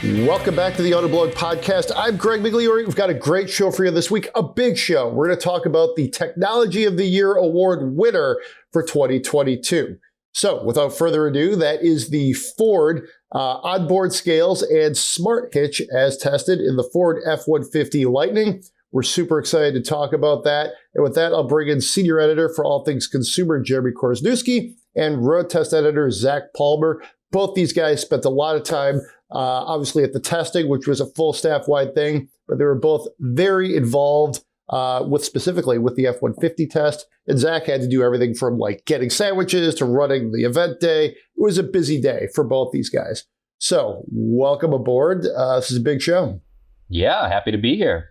Welcome back to the Autoblog Podcast. I'm Greg Migliore. We've got a great show for you this week, a big show. We're going to talk about the Technology of the Year Award winner for 2022. So without further ado, that is the Ford onboard scales and smart hitch as tested in the Ford F-150 Lightning. We're super excited to talk about that. And with that, I'll bring in senior editor for all things consumer, Jeremy Korzeniewski, and road test editor, Zac Palmer. Both these guys spent a lot of time obviously at the testing, which was a full staff-wide thing, but they were both very involved specifically with the F-150 test. And Zac had to do everything from like getting sandwiches to running the event day. It was a busy day for both these guys. So welcome aboard. This is a big show. Yeah, happy to be here.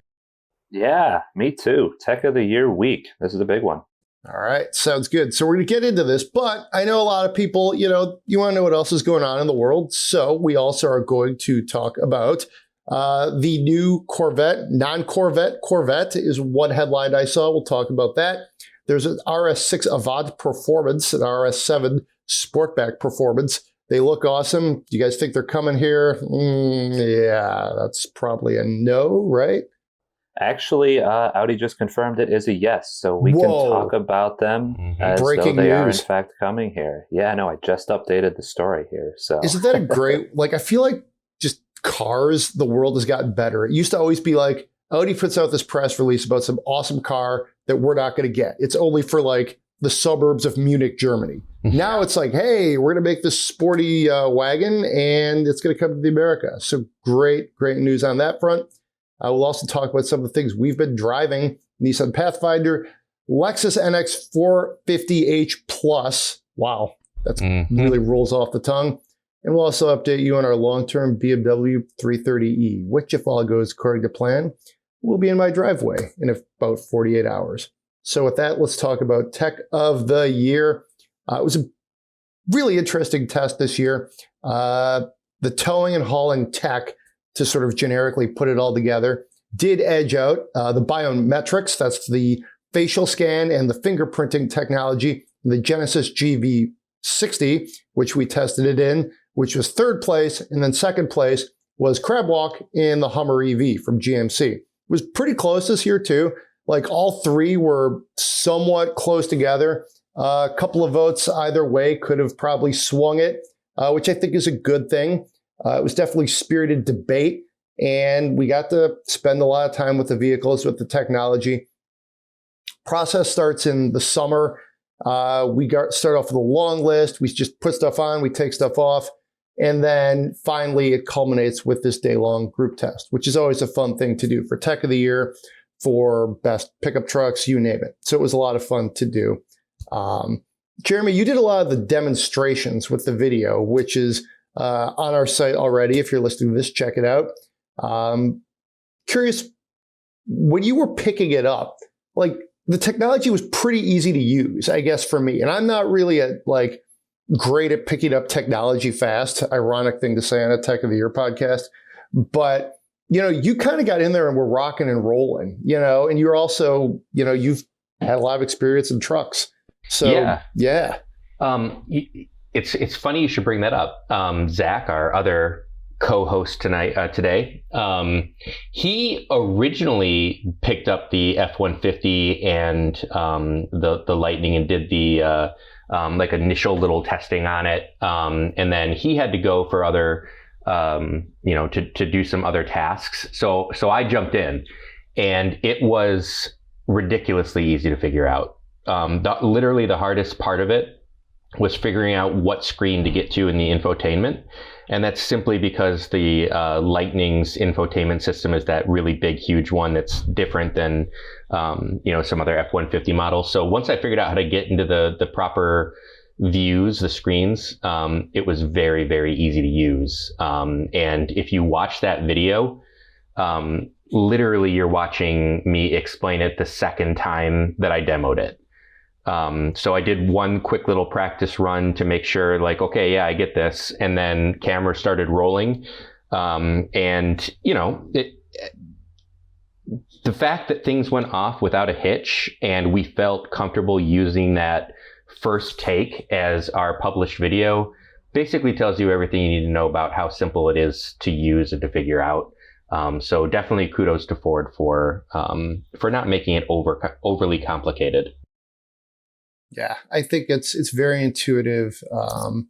Yeah, me too. Tech of the Year week. This is a big one. All right, sounds good. So we're going to get into this, but I know a lot of people, you want to know what else is going on in the world. So we also are going to talk about the new Corvette, non-Corvette Corvette is one headline I saw. We'll talk about that. There's an RS6 Avant Performance, an RS7 Sportback Performance. They look awesome. Do you guys think they're coming here? Yeah, that's probably a no, right? Actually, Audi just confirmed it is a yes, so we can talk about them as Breaking though they news. are in fact coming here. Yeah, no, I just updated the story here. So isn't that a great? I feel like just cars, the world has gotten better. It used to always be like Audi puts out this press release about some awesome car that we're not going to get. It's only for like the suburbs of Munich, Germany. Now it's like, hey, we're going to make this sporty wagon, and it's going to come to the America. So great news on that front. We'll also talk about some of the things we've been driving. Nissan Pathfinder, Lexus NX 450h Plus. Wow, that really rolls off the tongue. And we'll also update you on our long-term BMW 330e, which, if all goes according to plan, will be in my driveway in about 48 hours. So with that, let's talk about Tech of the Year. It was a really interesting test this year. The towing and hauling tech, to sort of generically put it all together, did edge out the biometrics. That's the facial scan and the fingerprinting technology. The Genesis GV60, which we tested it in, which was third place. And then second place was Crabwalk in the Hummer EV from GMC. It was pretty close this year too. Like all three were somewhat close together. A couple of votes either way could have probably swung it, which I think is a good thing. It was definitely spirited debate, and we got to spend a lot of time with the vehicles, with the technology. Process starts in the summer. We start off with a long list. We just put stuff on, we take stuff off, and then finally it culminates with this day-long group test, which is always a fun thing to do for Tech of the Year, for best pickup trucks, you name it. So it was a lot of fun to do. Jeremy, you did a lot of the demonstrations with the video, which is on our site already. If you're listening to this, check it out. Curious, when you were picking it up, like the technology was pretty easy to use, I guess, for me. And I'm not really great at picking up technology fast. Ironic thing to say on a Tech of the Year podcast. But, you kind of got in there and were rocking and rolling, and you're also, you've had a lot of experience in trucks. So, yeah. It's funny you should bring that up. Zac, our other co-host today, he originally picked up the F-150 and the Lightning and did the initial little testing on it, and then he had to go for other, to do some other tasks. So I jumped in, and it was ridiculously easy to figure out. Literally the hardest part of it was figuring out what screen to get to in the infotainment. And that's simply because the Lightning's infotainment system is that really big, huge one that's different than, some other F-150 models. So once I figured out how to get into the proper views, the screens, it was very, very easy to use. And if you watch that video, literally you're watching me explain it the second time that I demoed it. So I did one quick little practice run to make sure okay, yeah, I get this. And then camera started rolling. The fact that things went off without a hitch and we felt comfortable using that first take as our published video basically tells you everything you need to know about how simple it is to use and to figure out. So definitely kudos to Ford for not making it overly complicated. Yeah, I think it's very intuitive, and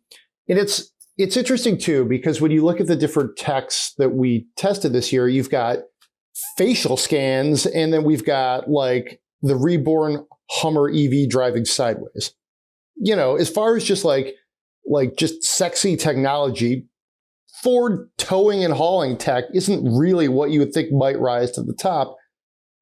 it's interesting too, because when you look at the different techs that we tested this year, you've got facial scans, and then we've got like the reborn Hummer EV driving sideways. As far as just like just sexy technology, Ford towing and hauling tech isn't really what you would think might rise to the top.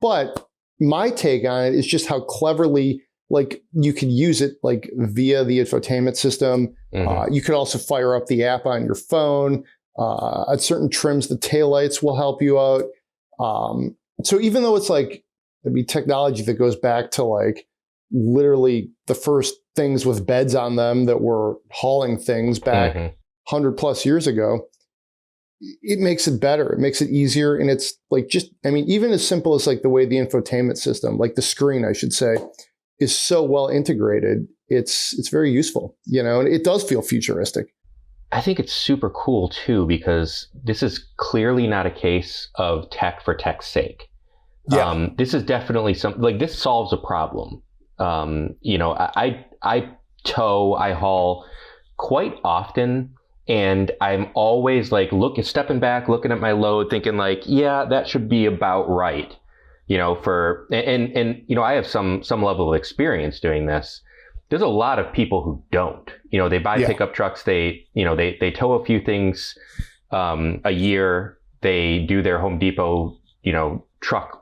But my take on it is just how cleverly like you can use it like via the infotainment system. Mm-hmm. You could also fire up the app on your phone. At certain trims, the taillights will help you out. So even though it's like, technology that goes back to like literally the first things with beds on them that were hauling things back 100 plus years ago, it makes it better. It makes it easier. And it's like even as simple as like the way the infotainment system, like the screen, I should say, is so well integrated. It's very useful, and it does feel futuristic. I think it's super cool too, because this is clearly not a case of tech for tech's sake. Yeah. This is definitely something like this solves a problem. I haul quite often, and I'm always like stepping back, looking at my load, thinking like, yeah, that should be about right. I have some level of experience doing this. There's a lot of people who don't. They buy pickup trucks. They tow a few things a year. They do their Home Depot, truck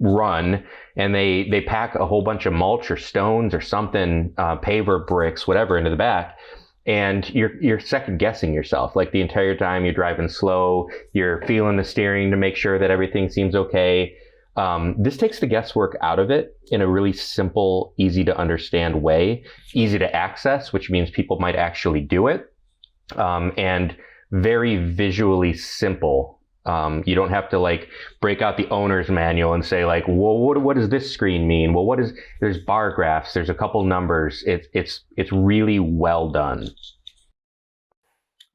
run, and they pack a whole bunch of mulch or stones or something, paver, bricks, whatever, into the back. And you're second guessing yourself. Like the entire time you're driving slow, you're feeling the steering to make sure that everything seems okay. This takes the guesswork out of it in a really simple, easy to understand way, easy to access, which means people might actually do it, and very visually simple. You don't have to like break out the owner's manual and say like, well, what does this screen mean? Well, there's bar graphs, there's a couple numbers. It's really well done.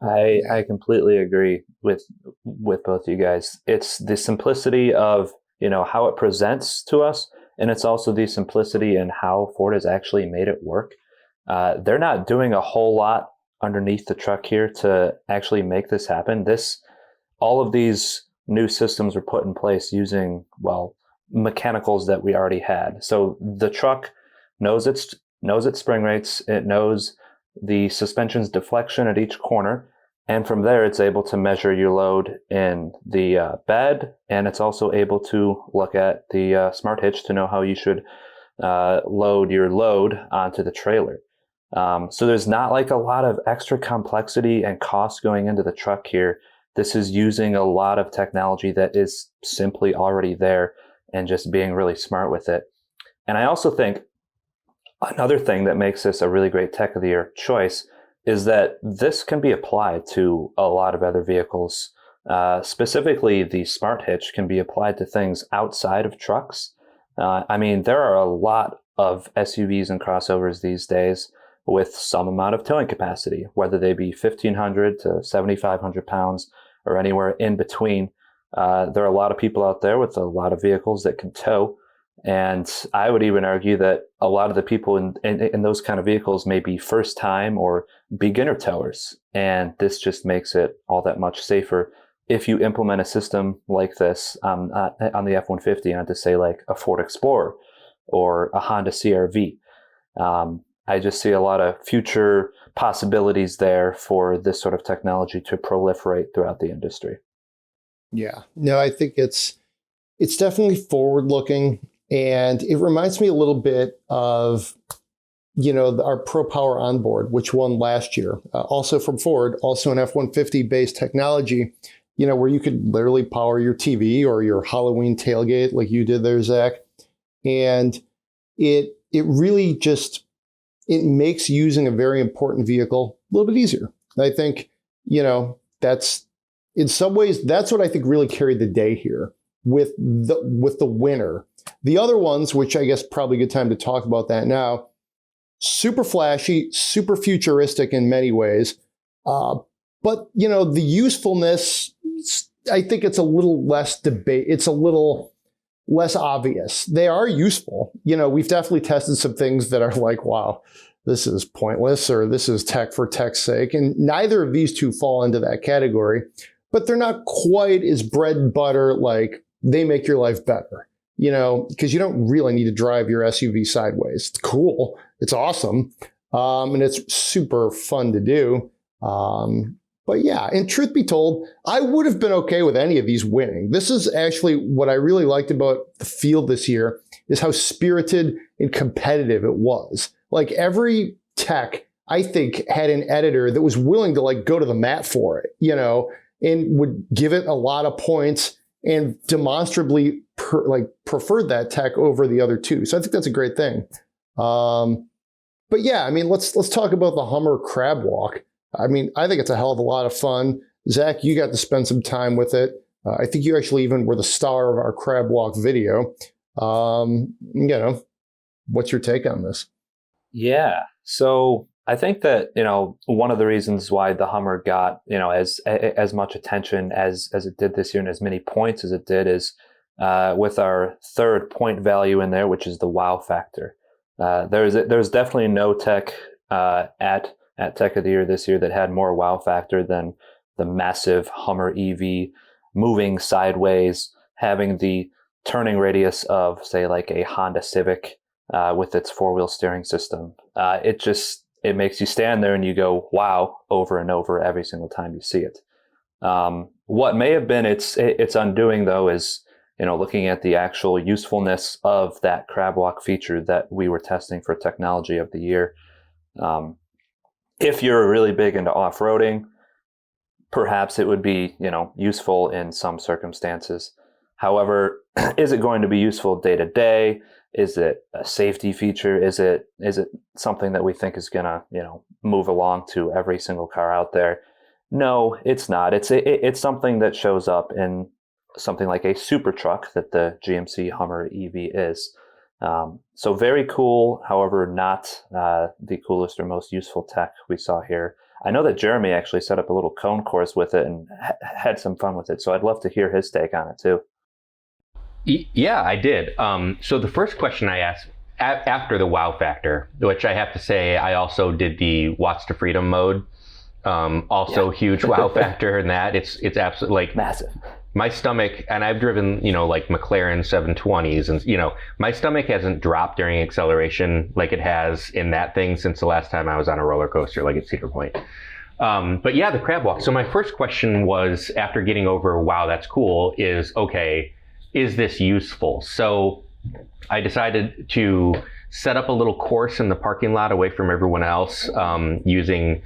I completely agree with both you guys. It's the simplicity of how it presents to us, and it's also the simplicity in how Ford has actually made it work. They're not doing a whole lot underneath the truck here to actually make this happen. All of these new systems were put in place using, mechanicals that we already had. So the truck knows its spring rates, it knows the suspension's deflection at each corner, and from there it's able to measure your load in the bed, and it's also able to look at the smart hitch to know how you should load your load onto the trailer. So there's not like a lot of extra complexity and cost going into the truck here. This is using a lot of technology that is simply already there and just being really smart with it. And I also think another thing that makes this a really great tech of the year choice is that this can be applied to a lot of other vehicles. Specifically, the smart hitch can be applied to things outside of trucks. There are a lot of SUVs and crossovers these days with some amount of towing capacity, whether they be 1,500 to 7,500 pounds or anywhere in between. There are a lot of people out there with a lot of vehicles that can tow. And I would even argue that a lot of the people in those kind of vehicles may be first time or beginner towers. And this just makes it all that much safer if you implement a system like this on the F-150 onto, say, like a Ford Explorer or a Honda CR-V. I just see a lot of future possibilities there for this sort of technology to proliferate throughout the industry. Yeah, no, I think it's definitely forward-looking, and it reminds me a little bit of, our Pro Power Onboard, which won last year, also from Ford, also an F-150 based technology, where you could literally power your TV or your Halloween tailgate like you did there, Zach, and it really just it makes using a very important vehicle a little bit easier. And I think, that's in some ways, that's what I think really carried the day here with the winner. The other ones, which I guess probably a good time to talk about that now, super flashy, super futuristic in many ways, But, the usefulness, I think it's a little less debate. It's a little less obvious. They are useful. We've definitely tested some things that are like, wow, this is pointless, or this is tech for tech's sake. And neither of these two fall into that category, but they're not quite as bread and butter, like they make your life better, because you don't really need to drive your SUV sideways. It's cool. It's awesome. And it's super fun to do. But yeah, and truth be told, I would have been okay with any of these winning. This is actually what I really liked about the field this year, is how spirited and competitive it was. Like every tech, I think, had an editor that was willing to like go to the mat for it, and would give it a lot of points and demonstrably preferred that tech over the other two. So I think that's a great thing. But yeah, let's talk about the Hummer Crab Walk. I think it's a hell of a lot of fun. Zac, you got to spend some time with it. I think you actually even were the star of our Crab Walk video. What's your take on this? Yeah. So I think that, one of the reasons why the Hummer got, as much attention as it did this year and as many points as it did is with our third point value in there, which is the wow factor. There's definitely no tech at Tech of the Year this year that had more wow factor than the massive Hummer EV moving sideways, having the turning radius of, say, like a Honda Civic with its four-wheel steering system. It makes you stand there and you go, wow, over and over every single time you see it. What may have been its undoing, though, is looking at the actual usefulness of that crab walk feature that we were testing for Technology of the Year. If you're really big into off-roading, perhaps it would be, useful in some circumstances. However, is it going to be useful day to day? Is it a safety feature? Is it something that we think is going to, move along to every single car out there? No, it's not. It's something that shows up in something like a super truck that the GMC Hummer EV is. So very cool, however, not the coolest or most useful tech we saw here. I know that Jeremy actually set up a little cone course with it and had some fun with it. So I'd love to hear his take on it too. Yeah, I did. So the first question I asked after the wow factor, which I have to say, I also did the Watts to Freedom mode. Huge wow factor in that. It's absolutely like massive. My stomach, and I've driven, like McLaren 720s, and, my stomach hasn't dropped during acceleration like it has in that thing since the last time I was on a roller coaster, like at Cedar Point. But yeah, the crab walk. So my first question was, after getting over, wow, that's cool, is, okay, is this useful? So I decided to set up a little course in the parking lot away from everyone else, using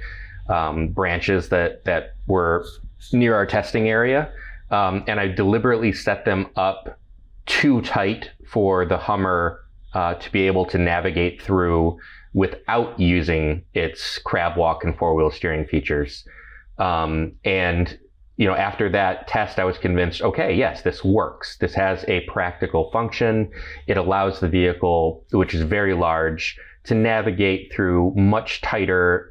branches that were near our testing area. And I deliberately set them up too tight for the Hummer to be able to navigate through without using its crab walk and four-wheel steering features. After that test, I was convinced, okay, yes, this works. This has a practical function. It allows the vehicle, which is very large, to navigate through a much tighter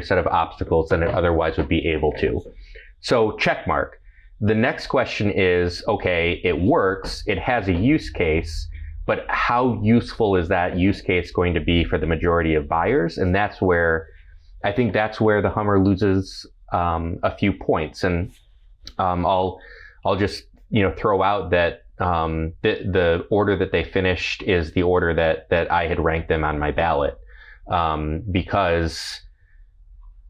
set of obstacles than it otherwise would be able to. So check mark. The next question is, okay, it works, it has a use case, but how useful is that use case going to be for the majority of buyers? And that's where the Hummer loses a few points. And I'll just throw out that the order that they finished is the order that I had ranked them on my ballot, because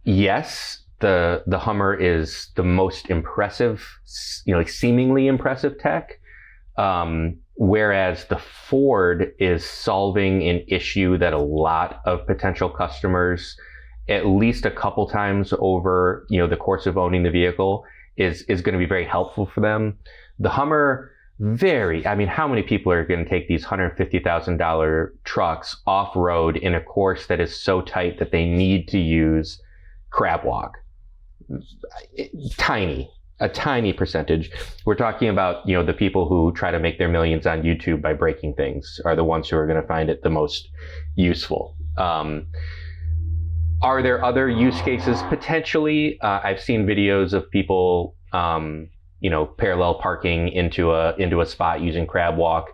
yes, the Hummer is the most impressive, seemingly impressive tech, whereas the Ford is solving an issue that a lot of potential customers, at least a couple times over the course of owning the vehicle, is going to be very helpful for them. The Hummer, how many people are going to take these $150,000 trucks off-road in a course that is so tight that they need to use crab walk? A tiny percentage. We're talking about, the people who try to make their millions on YouTube by breaking things are the ones who are going to find it the most useful. Are there other use cases? Potentially. I've seen videos of people, parallel parking into a spot using crab walk.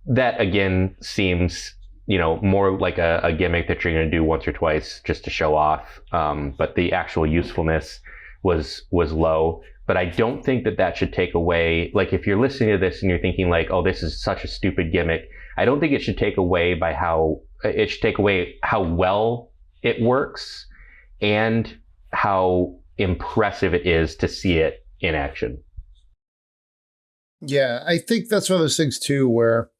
That again seems, more like a gimmick that you're going to do once or twice just to show off. But the actual usefulness was low. But I don't think that should take away, like if you're listening to this and you're thinking like, oh, this is such a stupid gimmick. I don't think it should take away how well it works and how impressive it is to see it in action. Yeah, I think that's one of those things too where,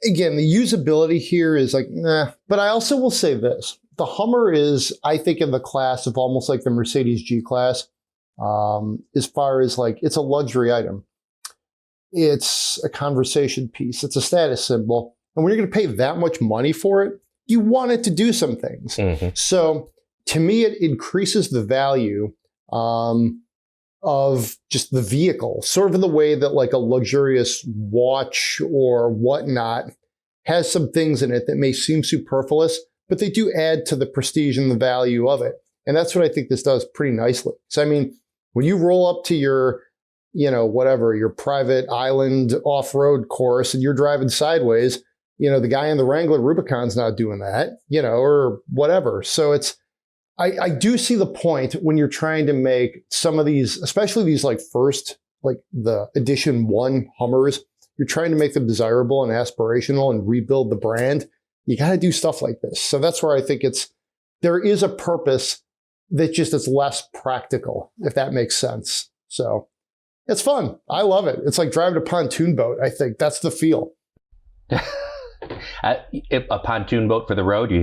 again, the usability here is like, nah. But I also will say this. The Hummer is, I think, in the class of almost like the Mercedes G-Class, as far as like, it's a luxury item. It's a conversation piece. It's a status symbol. And when you're going to pay that much money for it, you want it to do some things. Mm-hmm. So to me, it increases the value of just the vehicle, sort of in the way that like a luxurious watch or whatnot has some things in it that may seem superfluous, but they do add to the prestige and the value of it. And that's what I think this does pretty nicely. So, I mean, when you roll up to your, your private island off-road course and you're driving sideways, the guy in the Wrangler Rubicon's not doing that, or whatever. So I do see the point when you're trying to make some of these, especially these like first, like the edition 1 Hummers, you're trying to make them desirable and aspirational and rebuild the brand. You got to do stuff like this. So that's where I think there is a purpose that just is less practical, if that makes sense. So it's fun. I love it. It's like driving a pontoon boat. I think that's the feel. A pontoon boat for the road. You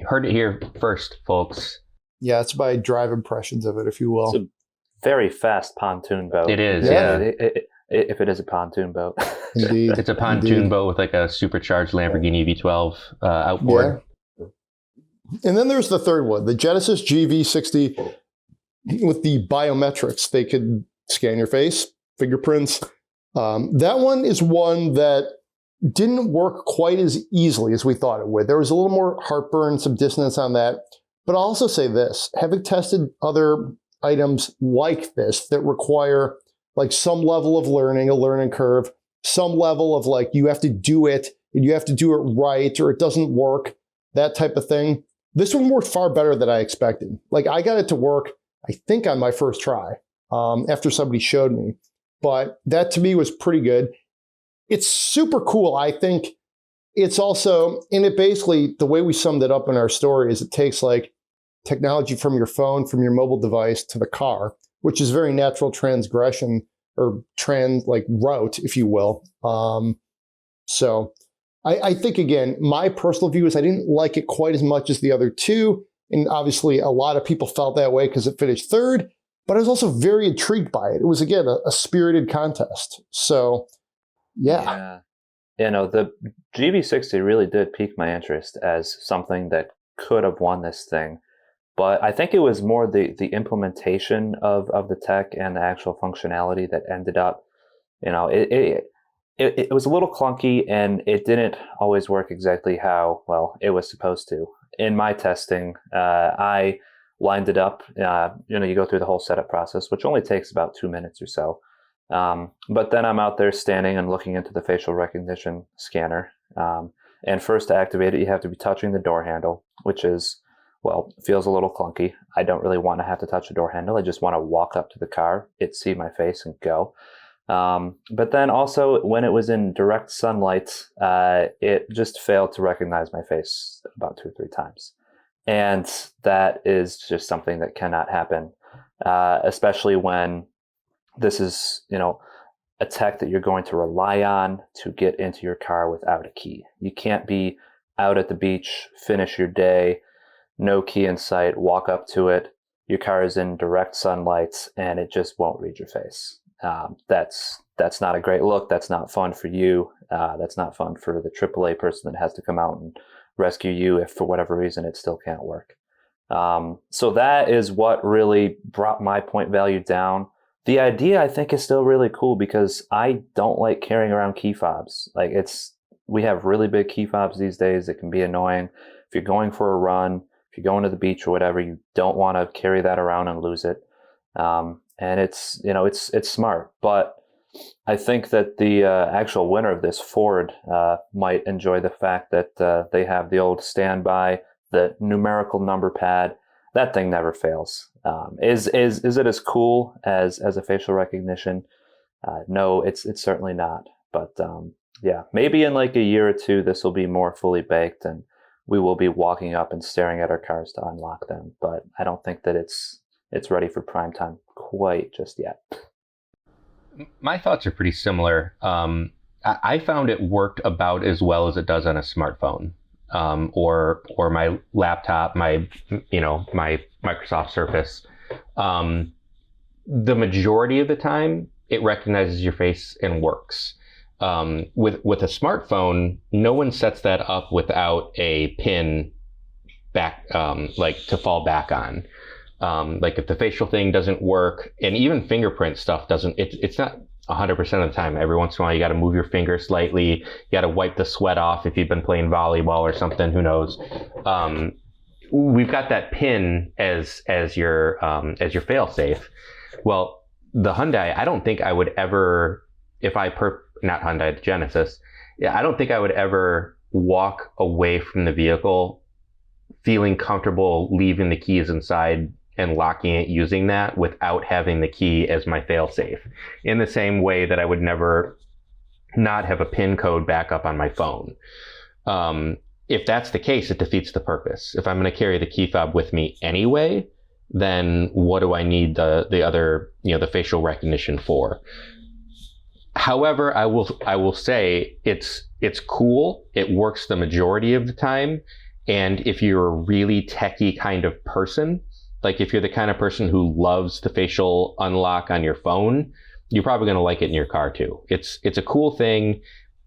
heard it here first, folks. Yeah, it's my drive impressions of it, if you will. It's a very fast pontoon boat. It is, yeah. If it is a pontoon boat. Indeed. It's a pontoon boat with like a supercharged Lamborghini V12 outboard. Yeah. And then there's the third one, the Genesis GV60 with the biometrics. They could scan your face, fingerprints. That one is one that didn't work quite as easily as we thought it would. There was a little more heartburn, some dissonance on that. But I'll also say this, having tested other items like this that require like some level of learning, a learning curve, some level of like you have to do it and you have to do it right or it doesn't work, that type of thing. This one worked far better than I expected. Like I got it to work, I think on my first try after somebody showed me. But that to me was pretty good. It's super cool. I think it's also, and it basically, the way we summed it up in our story is it takes like technology from your phone, from your mobile device to the car, which is very natural transgression or route, if you will. So I think, again, my personal view is I didn't like it quite as much as the other two. And obviously a lot of people felt that way because it finished third, but I was also very intrigued by it. It was, again, a spirited contest. So, yeah. The GV60 really did pique my interest as something that could have won this thing. But I think it was more the implementation of the tech and the actual functionality that ended up, it was a little clunky and it didn't always work exactly how well it was supposed to. In my testing, I lined it up. You go through the whole setup process, which only takes about 2 minutes or so. But then I'm out there standing and looking into the facial recognition scanner. And first to activate it, you have to be touching the door handle, which is, feels a little clunky. I don't really want to have to touch the door handle. I just want to walk up to the car, see my face and go. But then also when it was in direct sunlight, it just failed to recognize my face about 2 or 3 times. And that is just something that cannot happen, especially when this is, a tech that you're going to rely on to get into your car without a key. You can't be out at the beach, finish your day, no key in sight, walk up to it. Your car is in direct sunlight and it just won't read your face. That's not a great look. That's not fun for you. That's not fun for the AAA person that has to come out and rescue you if for whatever reason it still can't work. So that is what really brought my point value down. The idea I think is still really cool because I don't like carrying around key fobs. We have really big key fobs these days. It can be annoying. If you're going for a run, if you're going to the beach or whatever, you don't want to carry that around and lose it. And it's, it's smart, but I think that the actual winner of this, Ford, might enjoy the fact that they have the old standby, the numerical number pad. That thing never fails. Is it as cool as a facial recognition? No, it's certainly not. But yeah, maybe in like a year or two, this will be more fully baked, and we will be walking up and staring at our cars to unlock them. But I don't think that it's ready for prime time quite just yet. My thoughts are pretty similar. I found it worked about as well as it does on a smartphone, or my laptop, my Microsoft Surface. The majority of the time, it recognizes your face and works. With a smartphone, no one sets that up without a pin back, to fall back on. Like if the facial thing doesn't work, and even fingerprint stuff doesn't, it's not 100% of the time. Every once in a while, you got to move your finger slightly. You got to wipe the sweat off if you've been playing volleyball or something. Who knows? We've got that pin as your fail safe. Well, the Hyundai, I don't think I would ever, not Hyundai, the Genesis. Yeah, I don't think I would ever walk away from the vehicle feeling comfortable leaving the keys inside and locking it using that without having the key as my fail-safe. In the same way that I would never not have a PIN code backup on my phone. If that's the case, it defeats the purpose. If I'm going to carry the key fob with me anyway, then what do I need the other, the facial recognition for? However, I will say it's cool. It works the majority of the time. And if you're a really techie kind of person, like if you're the kind of person who loves the facial unlock on your phone, you're probably going to like it in your car too. It's a cool thing.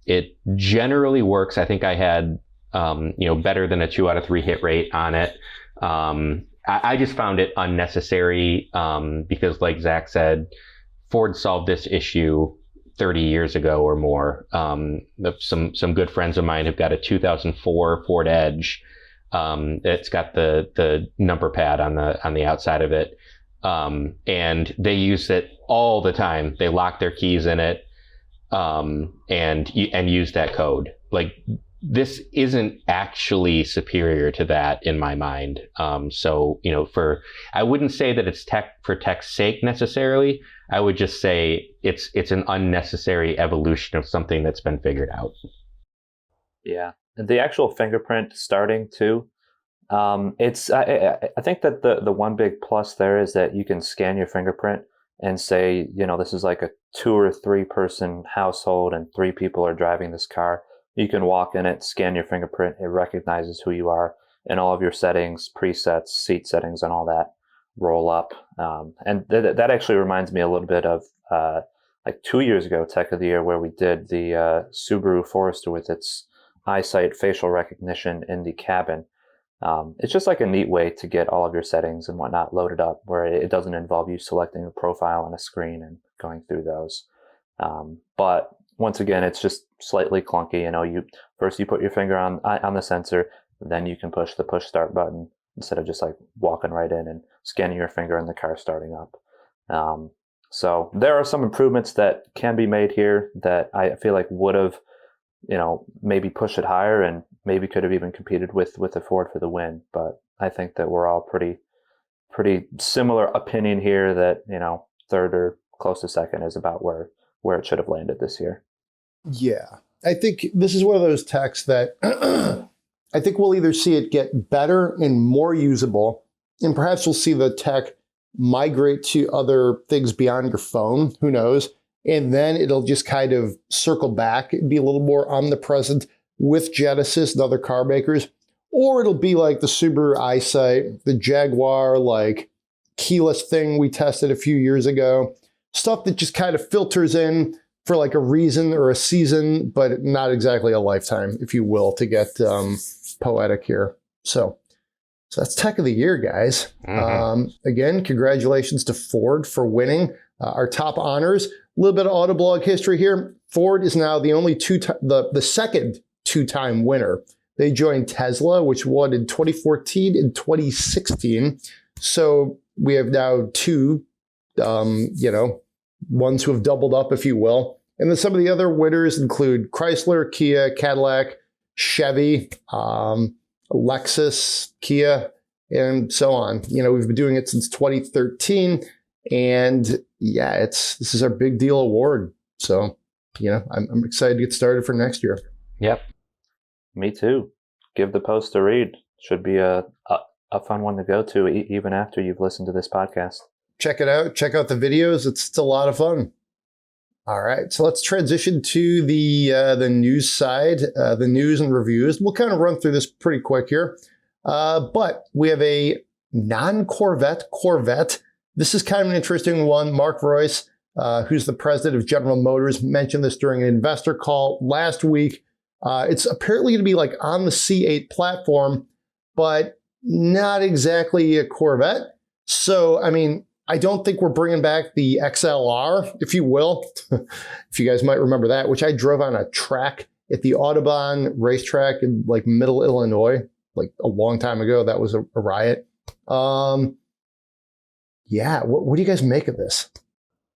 It generally works. I think I had, better than a 2 out of 3 hit rate on it. I just found it unnecessary because, like Zac said, Ford solved this issue 30 years ago or more. Some good friends of mine have got a 2004 Ford Edge. It's got the number pad on the outside of it. And they use it all the time. They lock their keys in it, and use that code. Like, this isn't actually superior to that in my mind. So, I wouldn't say that it's tech for tech's sake necessarily. I would just say it's an unnecessary evolution of something that's been figured out. Yeah. The actual fingerprint starting too. I think that the one big plus there is that you can scan your fingerprint and say, this is like a 2 or 3 person household and 3 people are driving this car. You can walk in it, scan your fingerprint, it recognizes who you are, and all of your settings, presets, seat settings, and all that roll up. And that actually reminds me a little bit of like 2 years ago, Tech of the Year, where we did the Subaru Forester with its eyesight facial recognition in the cabin. It's just like a neat way to get all of your settings and whatnot loaded up, where it doesn't involve you selecting a profile on a screen and going through those. But once again, it's just slightly clunky. You put your finger on the sensor, then you can push the push start button instead of just like walking right in and scanning your finger and the car starting up. So there are some improvements that can be made here that I feel like would have, maybe push it higher and maybe could have even competed with the Ford for the win. But I think that we're all pretty similar opinion here that, third or close to second is about where it should have landed this year. Yeah. I think this is one of those techs that I think we'll either see it get better and more usable, and perhaps we'll see the tech migrate to other things beyond your phone. Who knows? And then it'll just kind of circle back and be a little more omnipresent with Genesis and other car makers. Or it'll be like the Subaru EyeSight, the Jaguar, like keyless thing we tested a few years ago. Stuff that just kind of filters in for like a reason or a season, but not exactly a lifetime, if you will, to get poetic here. So that's Tech of the Year, guys. Mm-hmm. Again, congratulations to Ford for winning our top honors. A little bit of Autoblog history here. Ford is now the only the second 2-time winner They joined Tesla, which won in 2014 and 2016. So we have now two, ones who have doubled up, if you will. And then some of the other winners include Chrysler, Kia, Cadillac, Chevy, Lexus, Kia, and so on. We've been doing it since 2013. And yeah, this is our big deal award. So, I'm excited to get started for next year. Yep. Me too. Give the post a read. Should be a fun one to go to even after you've listened to this podcast. Check it out. Check out the videos. It's a lot of fun. All right. So let's transition to the news side, the news and reviews. We'll kind of run through this pretty quick here. But we have a non-Corvette Corvette. This is kind of an interesting one. Mark Royce, who's the president of General Motors, mentioned this during an investor call last week. It's apparently going to be like on the C8 platform, but not exactly a Corvette. So, I don't think we're bringing back the XLR, if you will, if you guys might remember that, which I drove on a track at the Autobahn racetrack in like middle Illinois, like a long time ago. That was a riot. Yeah, what do you guys make of this?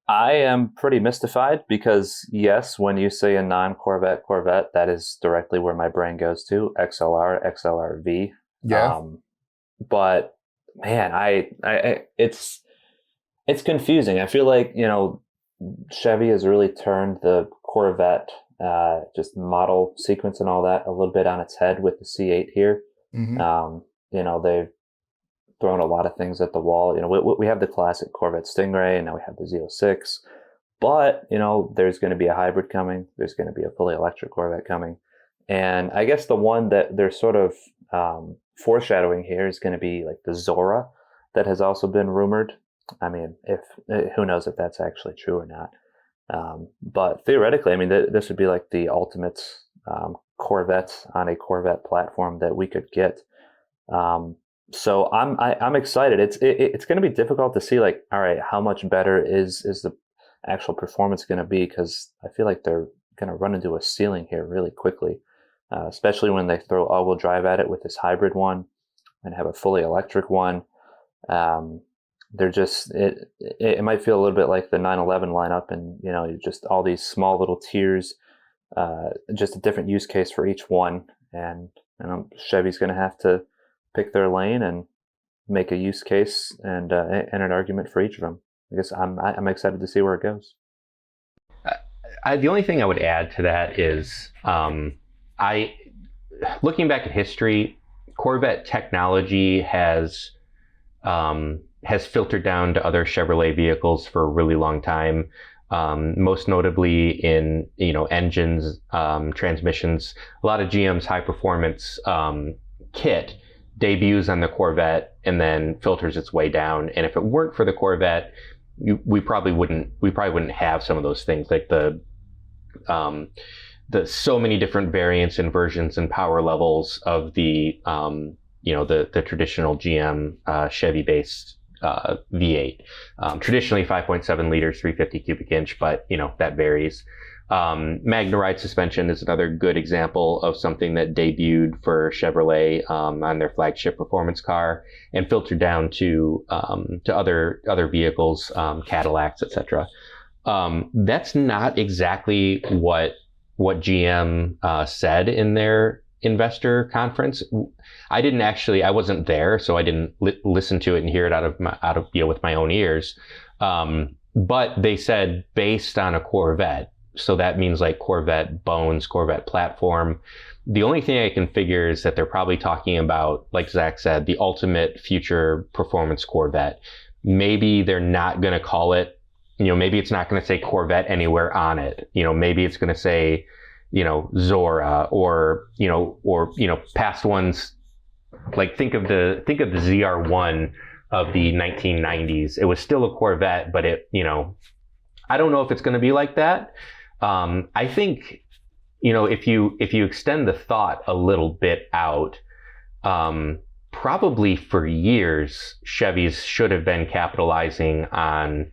I am pretty mystified because, yes, when you say a non-Corvette Corvette, that is directly where my brain goes to, XLR, XLR-V. Yeah. But man, it's confusing. I feel like, Chevy has really turned the Corvette, just model sequence and all that a little bit on its head with the C8 here. Mm-hmm. They've thrown a lot of things at the wall. We have the classic Corvette Stingray, and now we have the Z06. But, there's going to be a hybrid coming. There's going to be a fully electric Corvette coming. And I guess the one that they're sort of foreshadowing here is going to be like the Zora that has also been rumored. Who knows if that's actually true or not. But theoretically, this would be like the ultimate Corvette on a Corvette platform that we could get. So I'm excited. It's going to be difficult to see, like, all right, how much better is the actual performance going to be? Because I feel like they're going to run into a ceiling here really quickly, especially when they throw all-wheel drive at it with this hybrid one and have a fully electric one. They're just it might feel a little bit like the 911 lineup, and just all these small little tiers, just a different use case for each one. And Chevy's going to have to pick their lane and make a use case and an argument for each of them. I guess I'm excited to see where it goes. The only thing I would add to that is, looking back at history, Corvette technology has filtered down to other Chevrolet vehicles for a really long time. Most notably in engines, transmissions. A lot of GM's high performance kit debuts on the Corvette and then filters its way down. And if it weren't for the Corvette, we probably wouldn't have some of those things, like the so many different variants and versions and power levels of the traditional GM Chevy based V8. Traditionally 5.7 liters, 350 cubic inch, but that varies. Magneride Suspension is another good example of something that debuted for Chevrolet on their flagship performance car and filtered down to other vehicles, Cadillacs, etc. That's not exactly what GM said in their investor conference. I wasn't there, so I didn't listen to it and hear it with my own ears. But they said based on a Corvette. So that means like Corvette bones, Corvette platform. The only thing I can figure is that they're probably talking about, like Zac said, the ultimate future performance Corvette. Maybe they're not going to call it, maybe it's not going to say Corvette anywhere on it. Maybe it's going to say, Zora or past ones. Like think of the ZR1 of the 1990s. It was still a Corvette, but I don't know if it's going to be like that. I think, if you extend the thought a little bit out, probably for years, Chevys should have been capitalizing on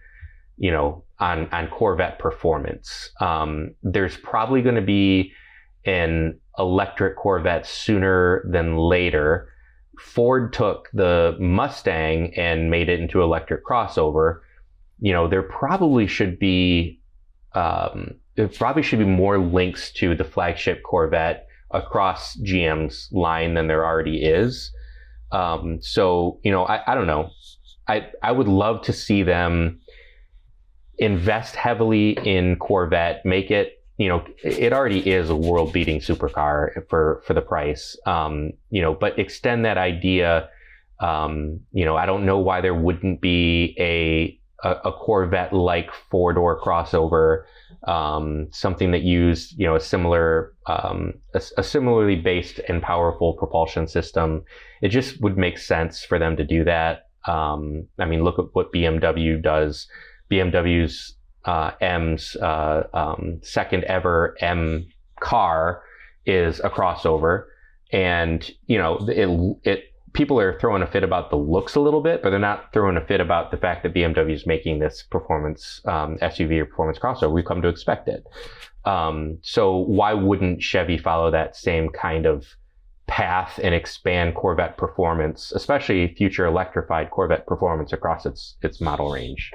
Corvette performance. There's probably going to be an electric Corvettes sooner than later. Ford took the Mustang and made it into electric crossover. There probably should be more links to the flagship Corvette across GM's line than there already is. So I don't know. I would love to see them invest heavily in Corvette, make it, it already is a world-beating supercar for the price, but extend that idea. I don't know why there wouldn't be a Corvette-like four-door crossover, something that used, a similarly based and powerful propulsion system. It just would make sense for them to do that. Look at what BMW does. BMW's M's second ever M car is a crossover, and people are throwing a fit about the looks a little bit, but they're not throwing a fit about the fact that BMW is making this performance SUV or performance crossover. We've come to expect it. So why wouldn't Chevy follow that same kind of path and expand Corvette performance, especially future electrified Corvette performance across its model range?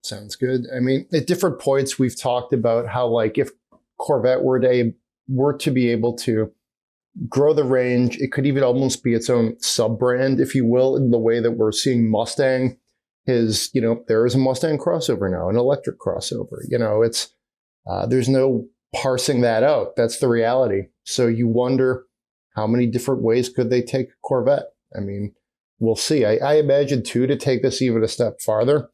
Sounds good. At different points, we've talked about how, like, if Corvette were to be able to grow the range, it could even almost be its own sub-brand, if you will, in the way that we're seeing Mustang is, there is a Mustang crossover now, an electric crossover. It's there's no parsing that out. That's the reality. So you wonder how many different ways could they take Corvette? We'll see. I imagine, too, to take this even a step farther,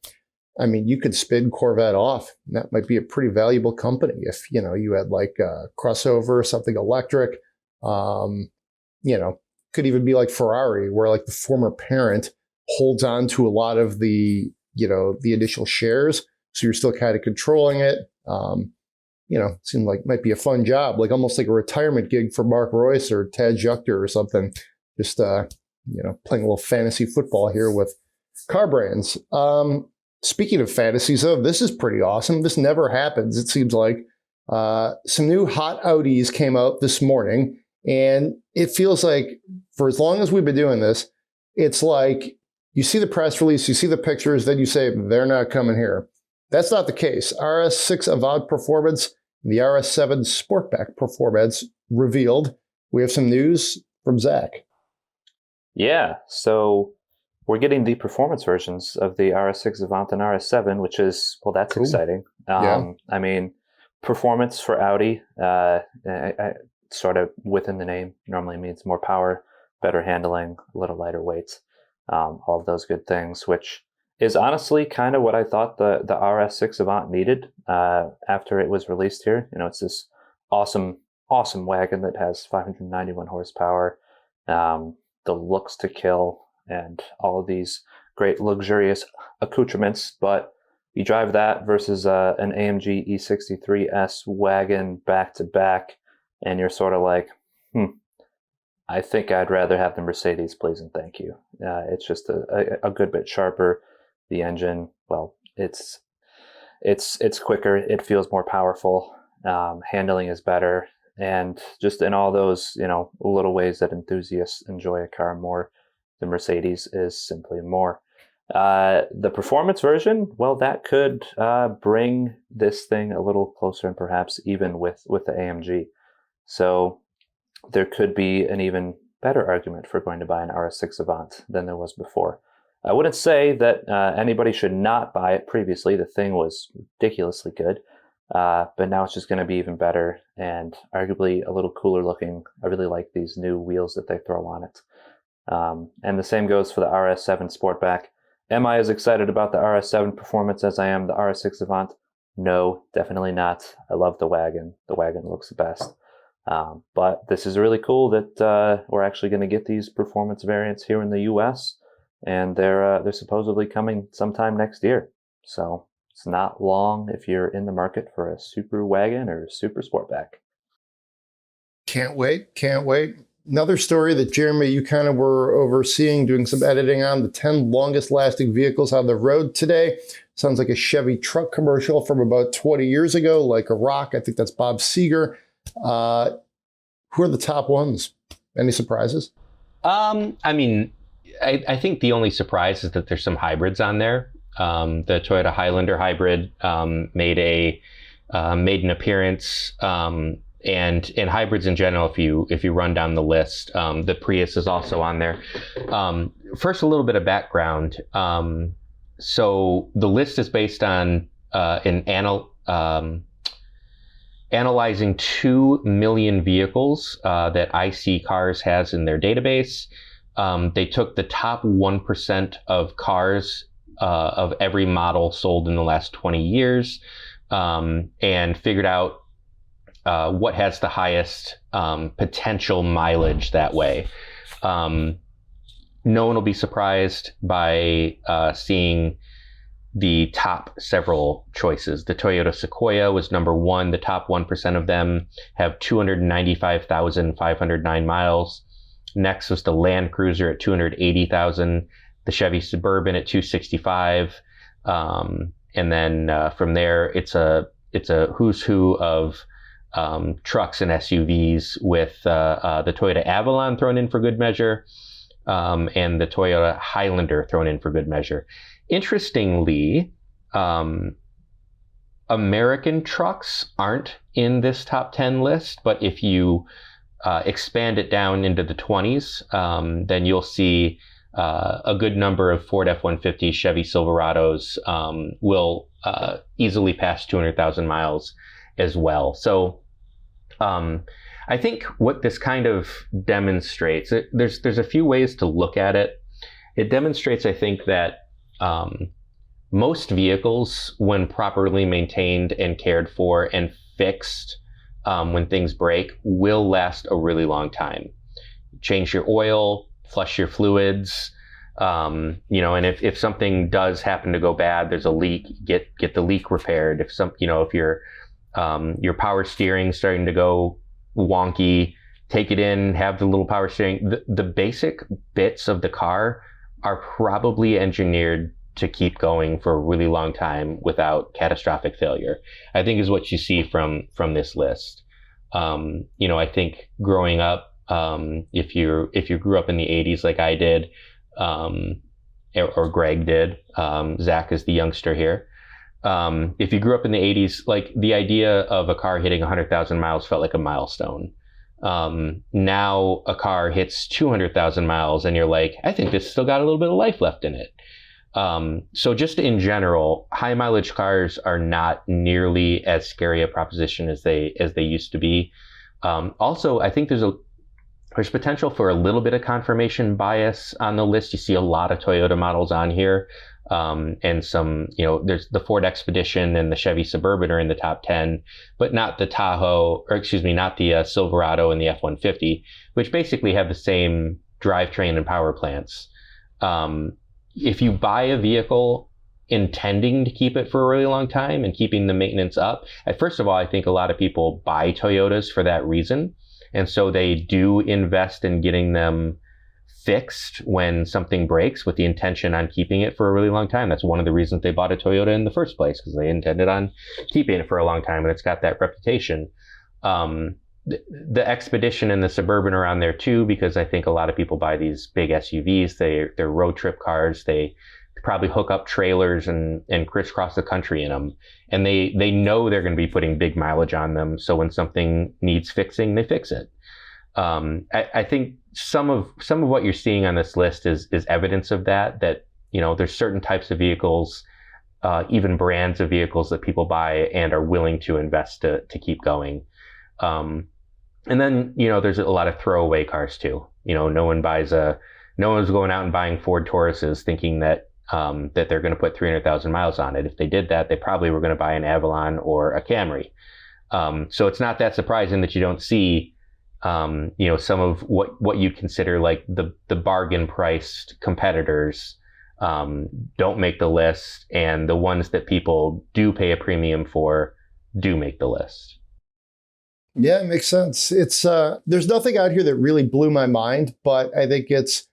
you could spin Corvette off. That might be a pretty valuable company if, you had like a crossover, something electric. Could even be like Ferrari, where like the former parent holds on to a lot of the initial shares. So you're still kind of controlling it. Seemed like might be a fun job, like almost like a retirement gig for Mark Royce or Tad Juchter or something. Just, playing a little fantasy football here with car brands. Speaking of fantasies, though, this is pretty awesome. This never happens, it seems like. Some new hot Audis came out this morning, and it feels like for as long as we've been doing this, it's like you see the press release, you see the pictures, then you say, they're not coming here. That's not the case. RS6 Avant Performance and the RS7 Sportback Performance revealed. We have some news from Zac. Yeah, so we're getting the performance versions of the RS6 Avant and RS7, which is, well, that's cool. Exciting. Performance for Audi, sort of within the name, normally means more power, better handling, a little lighter weight, all of those good things, which is honestly kind of what I thought the RS6 Avant needed after it was released here. It's this awesome wagon that has 591 horsepower, the looks to kill, and all of these great luxurious accoutrements, but you drive that versus an AMG E63S wagon back to back, and you're sort of like, I think I'd rather have the Mercedes, please and thank you. It's just a good bit sharper. The engine, well, it's quicker. It feels more powerful. Handling is better, and just in all those little ways that enthusiasts enjoy a car more, the Mercedes is simply more. The performance version, well, that could bring this thing a little closer and perhaps even with the AMG. So there could be an even better argument for going to buy an RS6 Avant than there was before. I wouldn't say that anybody should not buy it previously. The thing was ridiculously good, but now it's just going to be even better and arguably a little cooler looking. I really like these new wheels that they throw on it. And the same goes for the RS7 Sportback. Am I as excited about the RS7 performance as I am the RS6 Avant? No, definitely not. I love the wagon. The wagon looks the best. But this is really cool that we're actually going to get these performance variants here in the US, and they're supposedly coming sometime next year. So it's not long if you're in the market for a super wagon or super Sportback. Can't wait. Another story that, Jeremy, you kind of were overseeing, doing some editing on, the 10 longest lasting vehicles on the road today. Sounds like a Chevy truck commercial from about 20 years ago, like a rock. I think that's Bob Seger. Who are the top ones? Any surprises? I mean, I think the only surprise is that there's some hybrids on there. The Toyota Highlander hybrid made an appearance, and hybrids in general. If you run down the list, the Prius is also on there. First, a little bit of background. So the list is based on analyzing 2 million vehicles that IC Cars has in their database. They took the top 1% of cars of every model sold in the last 20 years and figured out what has the highest potential mileage that way. No one will be surprised by seeing the top several choices. The Toyota Sequoia was number one. The top 1% of them have 295,509 miles. Next was the Land Cruiser at 280,000. The Chevy Suburban at 265. And then from there, it's a who's who of trucks and SUVs with the Toyota Avalon thrown in for good measure, and the Toyota Highlander thrown in for good measure. Interestingly, American trucks aren't in this top 10 list, but if you expand it down into the 20s, then you'll see a good number of Ford F-150, Chevy Silverados will easily pass 200,000 miles as well. So I think what this kind of demonstrates, there's a few ways to look at it. It demonstrates, I think, that most vehicles, when properly maintained and cared for and fixed when things break, will last a really long time. Change your oil, flush your fluids, and if something does happen to go bad, there's a leak, get the leak repaired. If your power steering starting to go wonky, take it in, have the little power steering. The basic bits of the car are probably engineered to keep going for a really long time without catastrophic failure, I think is what you see from this list. I think growing up, if you grew up in the 80s like I did, or Greg did, Zac is the youngster here. If you grew up in the 80s, like the idea of a car hitting 100,000 miles felt like a milestone. Now a car hits 200,000 miles and you're like, I think this still got a little bit of life left in it. So just in general, high mileage cars are not nearly as scary a proposition as they used to be. Also, I think there's potential for a little bit of confirmation bias on the list. You see a lot of Toyota models on here. And some, there's the Ford Expedition and the Chevy Suburban are in the top 10, but not the not the Silverado and the F-150, which basically have the same drivetrain and power plants. If you buy a vehicle intending to keep it for a really long time and keeping the maintenance up, first of all, I think a lot of people buy Toyotas for that reason. And so they do invest in getting them fixed when something breaks with the intention on keeping it for a really long time. That's one of the reasons they bought a Toyota in the first place, because they intended on keeping it for a long time, and it's got that reputation. The Expedition and the Suburban are on there too, because I think a lot of people buy these big SUVs. They're road trip cars. They probably hook up trailers and crisscross the country in them. And they know they're going to be putting big mileage on them. So when something needs fixing, they fix it. I think some of what you're seeing on this list is evidence of that there's certain types of vehicles, even brands of vehicles that people buy and are willing to invest to keep going. And then, there's a lot of throwaway cars too. No one's going out and buying Ford Tauruses thinking that they're going to put 300,000 miles on it. If they did that, they probably were going to buy an Avalon or a Camry. So it's not that surprising that you don't see some of what you consider like the bargain priced competitors don't make the list, and the ones that people do pay a premium for do make the list. Yeah, it makes sense. It's there's nothing out here that really blew my mind, but I think it's,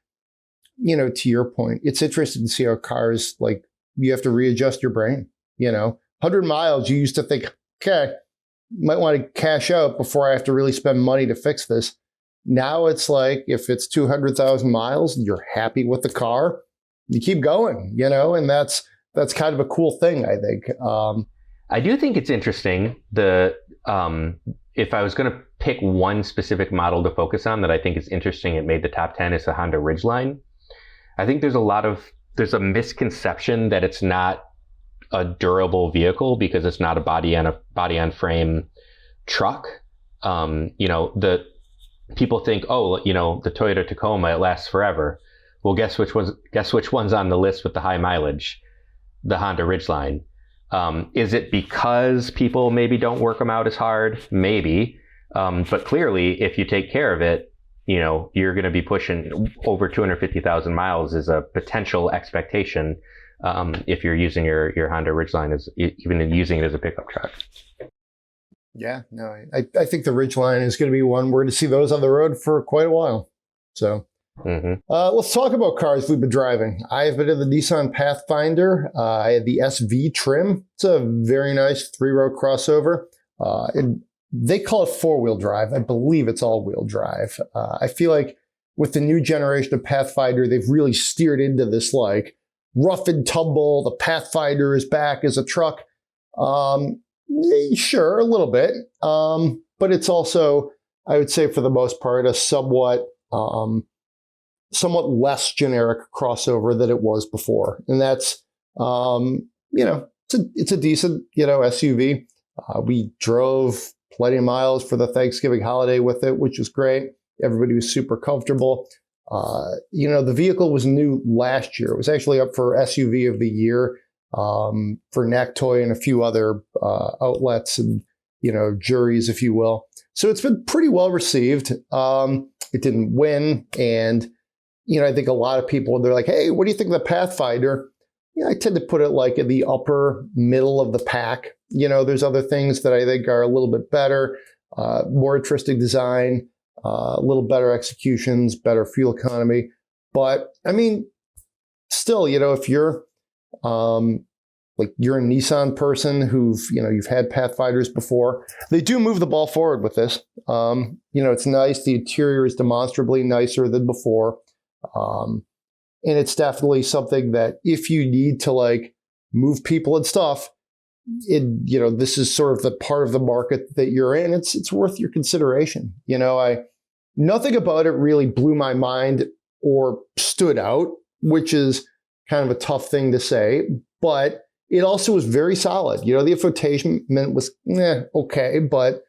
to your point, it's interesting to see how cars, like, you have to readjust your brain. 100 miles, you used to think, okay, might want to cash out before I have to really spend money to fix this. Now it's like, if it's 200,000 miles, you're happy with the car, you keep going, and that's kind of a cool thing, I think. I do think it's interesting. If I was going to pick one specific model to focus on that I think is interesting, it made the top 10, is the Honda Ridgeline. I think there's a misconception that it's not a durable vehicle because it's not a body on frame truck. The people think, the Toyota Tacoma, it lasts forever. Well, guess which one's on the list with the high mileage? The Honda Ridgeline. Is it because people maybe don't work them out as hard? Maybe. But clearly, if you take care of it, you're going to be pushing over 250,000 miles is a potential expectation if you're using your Honda Ridgeline, even using it as a pickup truck. Yeah, no, I think the Ridgeline is going to be one. We're going to see those on the road for quite a while. So let's talk about cars we've been driving. I've been in the Nissan Pathfinder. I had the SV trim. It's a very nice 3-row crossover. And they call it 4-wheel drive. I believe it's all-wheel drive. I feel like with the new generation of Pathfinder, they've really steered into this like rough and tumble. The Pathfinder is back as a truck. Sure, a little bit. But it's also, I would say for the most part, a somewhat less generic crossover than it was before. And that's, it's a decent, SUV. We drove plenty of miles for the Thanksgiving holiday with it, which was great. Everybody was super comfortable. The vehicle was new last year. It was actually up for SUV of the year for NACTOY and a few other outlets and, juries, if you will. So it's been pretty well received. It didn't win. And, I think a lot of people, they're like, hey, what do you think of the Pathfinder? I tend to put it like in the upper middle of the pack. There's other things that I think are a little bit better, more interesting design, a little better executions, better fuel economy. But I mean, still, if you're you're a Nissan person you've had Pathfinders before, they do move the ball forward with this. It's nice. The interior is demonstrably nicer than before. And it's definitely something that if you need to move people and stuff, this is sort of the part of the market that you're in. It's worth your consideration. Nothing about it really blew my mind or stood out, which is kind of a tough thing to say, but it also was very solid. The infotainment was okay, but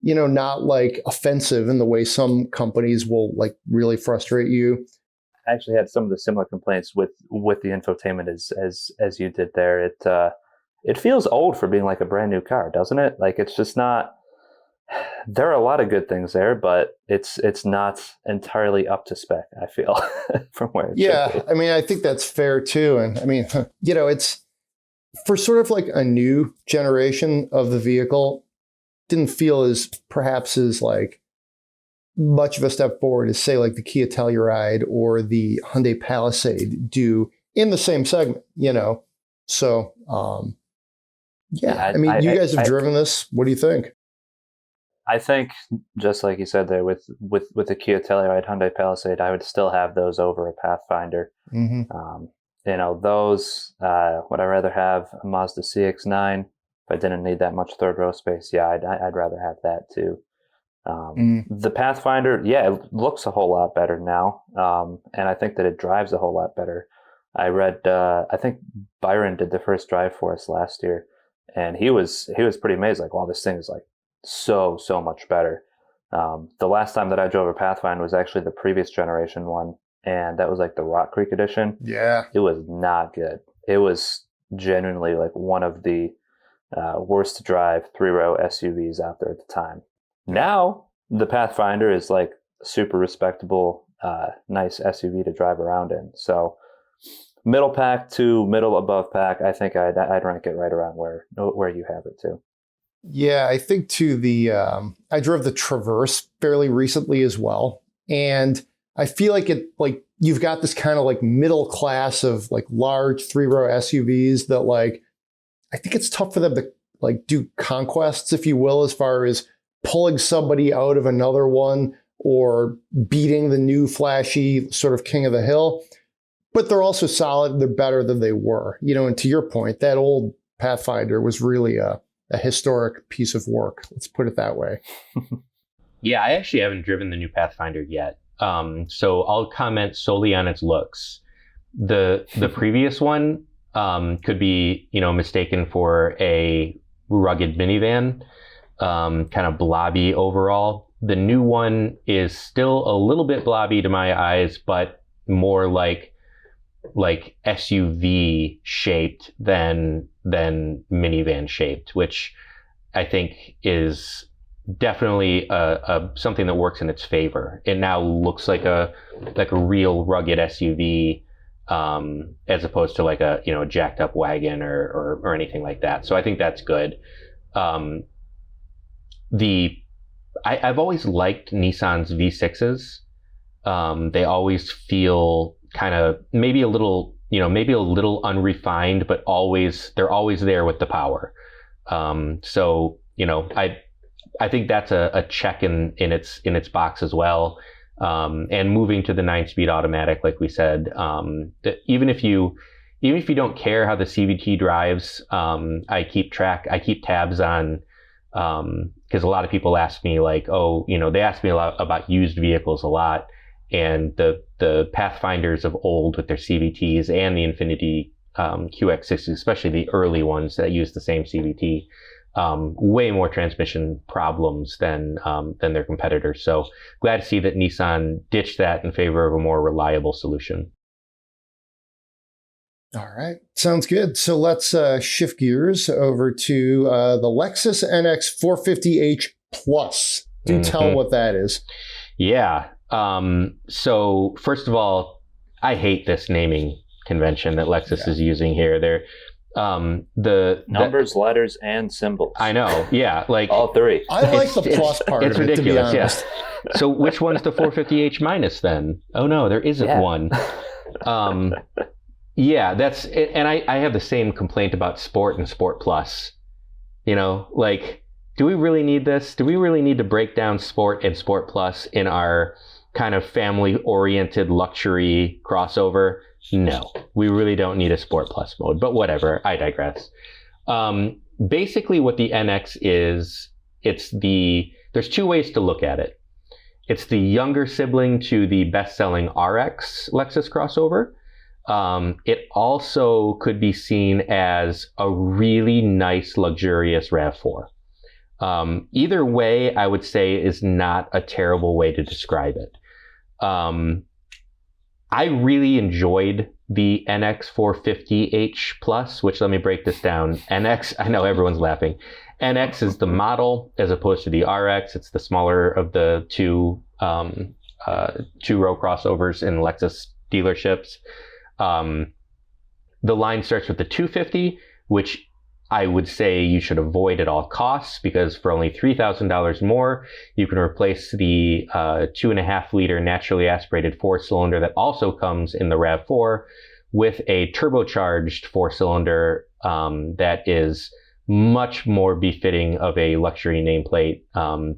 not offensive in the way some companies will really frustrate you. I actually had some of the similar complaints with the infotainment as you did there. It feels old for being a brand new car, doesn't it? It's just not. There are a lot of good things there, but it's not entirely up to spec, I feel, from where it should be. I mean, I think that's fair too. And I mean, it's for sort of a new generation of the vehicle, didn't feel as perhaps as much of a step forward as say the Kia Telluride or the Hyundai Palisade do in the same segment, So, I mean, you guys have driven this. What do you think? I think, just like you said there, with the Kia Telluride, Hyundai Palisade, I would still have those over a Pathfinder. Mm-hmm. Those, would I rather have a Mazda CX-9 if I didn't need that much third row space? Yeah, I'd rather have that too. The Pathfinder, it looks a whole lot better now, and I think that it drives a whole lot better. I read, I think Byron did the first drive for us last year, and he was pretty amazed. Wow, this thing is so much better. The last time that I drove a Pathfinder was actually the previous generation one, and that was the Rock Creek edition. Yeah, it was not good. It was genuinely one of the worst to drive 3-row SUVs out there at the time. Now the Pathfinder is super respectable, nice SUV to drive around in. So middle pack to middle above pack, I think I'd rank it right around where you have it too. Yeah, I think I drove the Traverse fairly recently as well, and I feel you've got this kind of middle class of large 3-row SUVs that I think it's tough for them to like do conquests, if you will, as far as pulling somebody out of another one or beating the new flashy sort of king of the hill. But they're also solid and they're better than they were. And to your point, that old Pathfinder was really a historic piece of work. Let's put it that way. Yeah, I actually haven't driven the new Pathfinder yet. So I'll comment solely on its looks. The previous one could be, mistaken for a rugged minivan, kind of blobby overall. The new one is still a little bit blobby to my eyes, but more like SUV shaped than minivan shaped, which I think is definitely something that works in its favor. It now looks like a real rugged SUV, as opposed to like a jacked up wagon or anything like that. So I think that's good. I've always liked Nissan's V6s. They always feel kind of maybe a little unrefined, but they're always there with the power. So I think that's a check in its box as well. And moving to the 9-speed automatic, like we said, that even if you don't care how the CVT drives, I keep tabs on, because a lot of people ask me they ask me a lot about used vehicles a lot, and the Pathfinders of old with their CVTs and the Infiniti QX60s, especially the early ones that use the same CVT, way more transmission problems than their competitors. So glad to see that Nissan ditched that in favor of a more reliable solution. All right. Sounds good. So let's shift gears over to the Lexus NX 450h Plus. Do tell what that is. Yeah. So first of all, I hate this naming convention that Lexus is using here. They're the numbers, letters, and symbols. I know. Yeah. Like all three. I like the plus part of it, ridiculous, to be honest. Yeah. So which one's the 450h minus then? Oh no, there isn't one. Yeah, that's it. And I have the same complaint about Sport and Sport Plus. Do we really need this? Do we really need to break down Sport and Sport Plus in our kind of family-oriented luxury crossover? No, we really don't need a Sport Plus mode, but whatever, I digress. Basically what the NX is, there's two ways to look at it. It's the younger sibling to the best-selling RX Lexus crossover. It also could be seen as a really nice, luxurious RAV4. Either way, I would say is not a terrible way to describe it. I really enjoyed the NX 450h Plus, which, let me break this down. NX, I know everyone's laughing. NX is the model as opposed to the RX. It's the smaller of the two row crossovers in Lexus dealerships. The line starts with the 250, which I would say you should avoid at all costs, because for only $3,000 more, you can replace the 2.5 liter naturally aspirated 4-cylinder that also comes in the RAV4 with a turbocharged 4-cylinder that is much more befitting of a luxury nameplate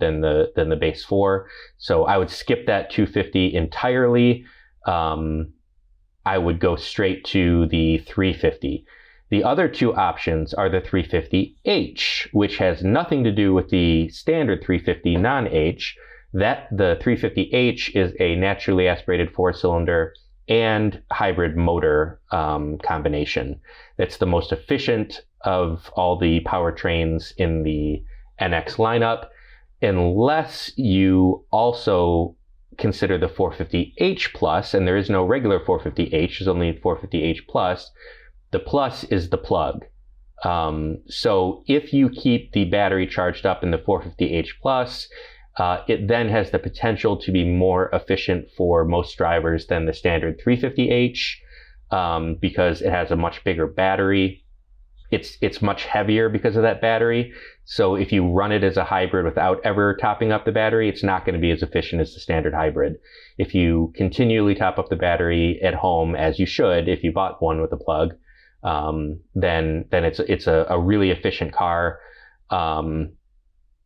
than the base 4. So I would skip that 250 entirely. I would go straight to the 350. The other two options are the 350h, which has nothing to do with the standard 350 non-H. The 350h is a naturally aspirated 4-cylinder and hybrid motor combination. It's the most efficient of all the powertrains in the NX lineup, unless you also consider the 450h Plus, and there is no regular 450h, there's only 450h Plus. The Plus is the plug. So if you keep the battery charged up in the 450h Plus, it then has the potential to be more efficient for most drivers than the standard 350h, because it has a much bigger battery. It's much heavier because of that battery. So if you run it as a hybrid without ever topping up the battery, it's not going to be as efficient as the standard hybrid. If you continually top up the battery at home, as you should if you bought one with a plug, then it's a really efficient car.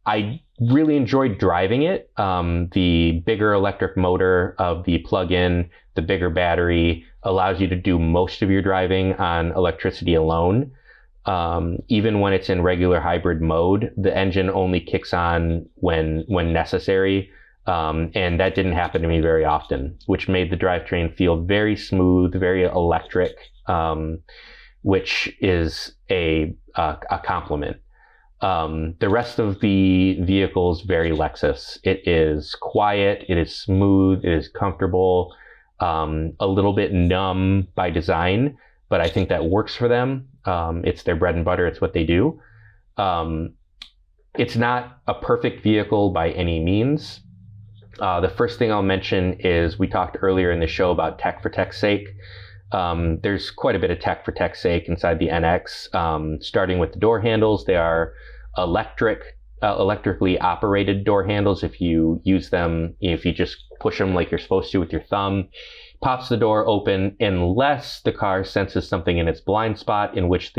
I really enjoyed driving it. The bigger electric motor of the plug-in, the bigger battery allows you to do most of your driving on electricity alone. Even when it's in regular hybrid mode, the engine only kicks on when necessary. And that didn't happen to me very often, which made the drivetrain feel very smooth, very electric, which is a compliment. The rest of the vehicle is very Lexus. It is quiet, it is smooth, it is comfortable, a little bit numb by design, but I think that works for them. It's their bread and butter, it's what they do. It's not a perfect vehicle by any means. The first thing I'll mention is we talked earlier in the show about tech for tech's sake. There's quite a bit of tech for tech's sake inside the NX, starting with the door handles. They are electrically operated door handles. If you use them, if you just push them like you're supposed to with your thumb, pops the door open unless the car senses something in its blind spot, in which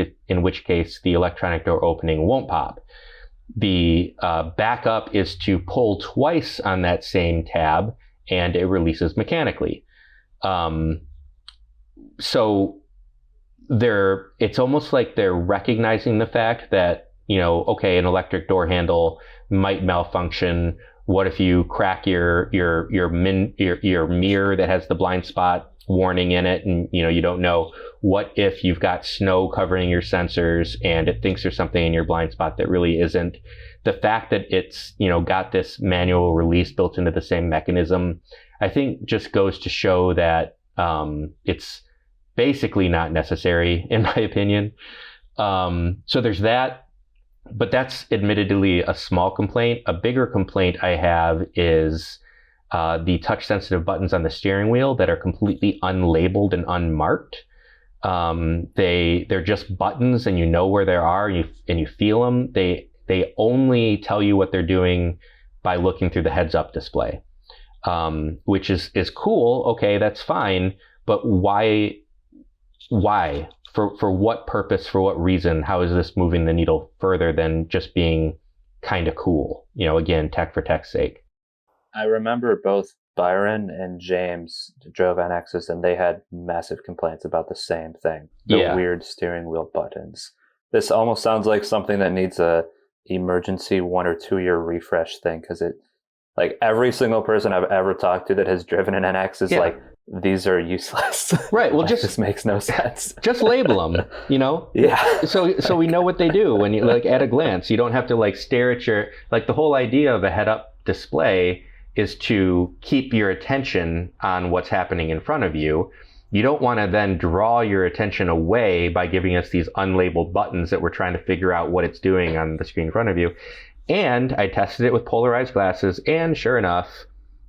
case the electronic door opening won't pop. The backup is to pull twice on that same tab and it releases mechanically. So it's almost like they're recognizing the fact that, okay, an electric door handle might malfunction. What if you crack your mirror that has the blind spot warning in it, and you don't know? What if you've got snow covering your sensors and it thinks there's something in your blind spot that really isn't? The fact that it's got this manual release built into the same mechanism, I think just goes to show that it's basically not necessary, in my opinion. So there's that. But that's admittedly a small complaint. A bigger complaint I have is the touch-sensitive buttons on the steering wheel that are completely unlabeled and unmarked. They're just buttons, and you know where they are, and you feel them. They only tell you what they're doing by looking through the heads-up display, which is cool. Okay, that's fine. But why? For what purpose? For what reason? How is this moving the needle further than just being kind of cool? Again, tech for tech's sake. I remember both Byron and James drove NXs, and they had massive complaints about the same thing. The weird steering wheel buttons. This almost sounds like something that needs a emergency 1 or 2 year refresh thing, because like every single person I've ever talked to that has driven an NX is like, these are useless. Right. Well, this makes no sense. Just label them, Yeah. So we know what they do when you at a glance. You don't have to stare at the whole idea of a head-up display is to keep your attention on what's happening in front of you. You don't want to then draw your attention away by giving us these unlabeled buttons that we're trying to figure out what it's doing on the screen in front of you. And I tested it with polarized glasses, and sure enough,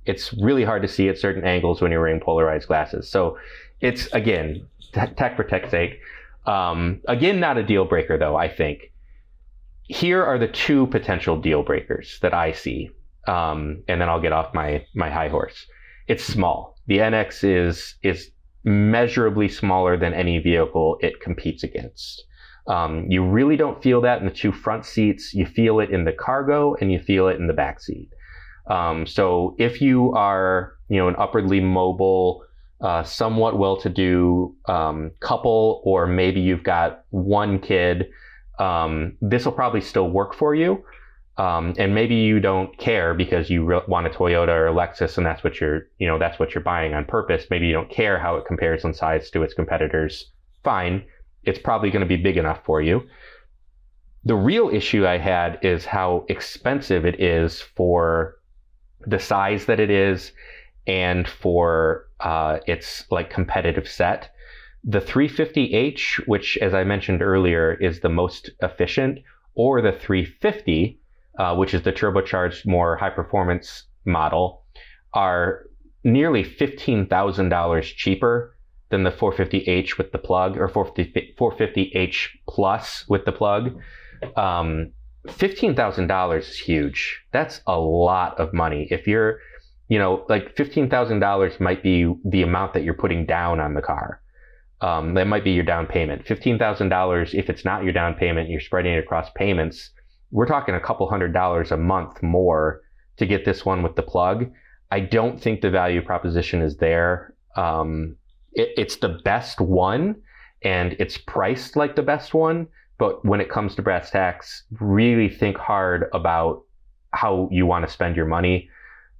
it's really hard to see at certain angles when you're wearing polarized glasses. So it's, again, tech for tech's sake. Again, not a deal breaker, though, I think. Here are the two potential deal breakers that I see. And then I'll get off my high horse. It's small. The NX is measurably smaller than any vehicle it competes against. You really don't feel that in the two front seats. You feel it in the cargo, and you feel it in the back seat. So if you are, an upwardly mobile, somewhat well-to-do couple, or maybe you've got one kid, this will probably still work for you. And maybe you don't care because you want a Toyota or a Lexus, and that's what you're buying on purpose. Maybe you don't care how it compares in size to its competitors. Fine. It's probably going to be big enough for you. The real issue I had is how expensive it is for the size that it is and for its competitive set. The 350H, which, as I mentioned earlier, is the most efficient, or the 350, which is the turbocharged, more high-performance model, are nearly $15,000 cheaper than the 450H with the plug, or 450H Plus with the plug. $15,000 is huge. That's a lot of money. If you're, $15,000 might be the amount that you're putting down on the car. That might be your down payment. $15,000, if it's not your down payment, you're spreading it across payments. We're talking a couple $100 a month more to get this one with the plug. I don't think the value proposition is there. It's the best one, and it's priced like the best one. But when it comes to brass tacks, really think hard about how you want to spend your money.